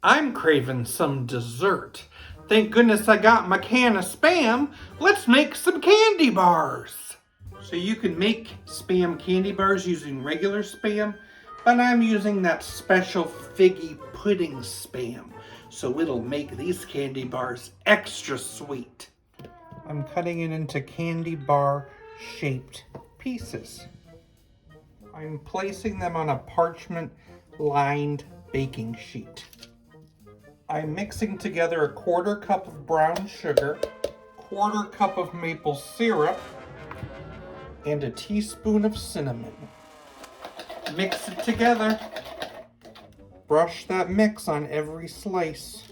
I'm craving some dessert. Thank goodness I got my can of Spam. Let's make some candy bars. So you can make Spam candy bars using regular Spam, but I'm using that special figgy pudding Spam. So it'll make these candy bars extra sweet. I'm cutting it into candy bar shaped pieces. I'm placing them on a parchment lined baking sheet. I'm mixing together a 1/4 cup of brown sugar, 1/4 cup of maple syrup, and a teaspoon of cinnamon. Mix it together. Brush that mix on every slice.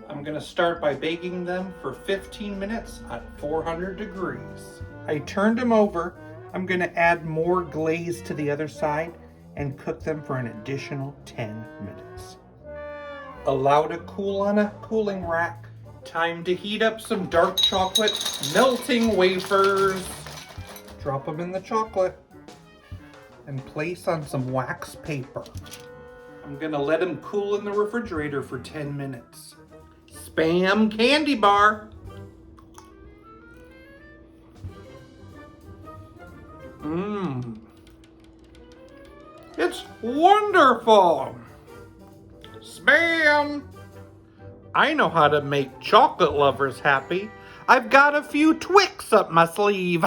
I'm gonna start by baking them for 15 minutes at 400 degrees. I turned them over. I'm gonna add more glaze to the other side and cook them for an additional 10 minutes. Allow to cool on a cooling rack. Time to heat up some dark chocolate melting wafers. Drop them in the chocolate and place on some wax paper. I'm gonna let them cool in the refrigerator for 10 minutes. Spam candy bar. Mmm. It's wonderful. Spam. I know how to make chocolate lovers happy. I've got a few Twix up my sleeve.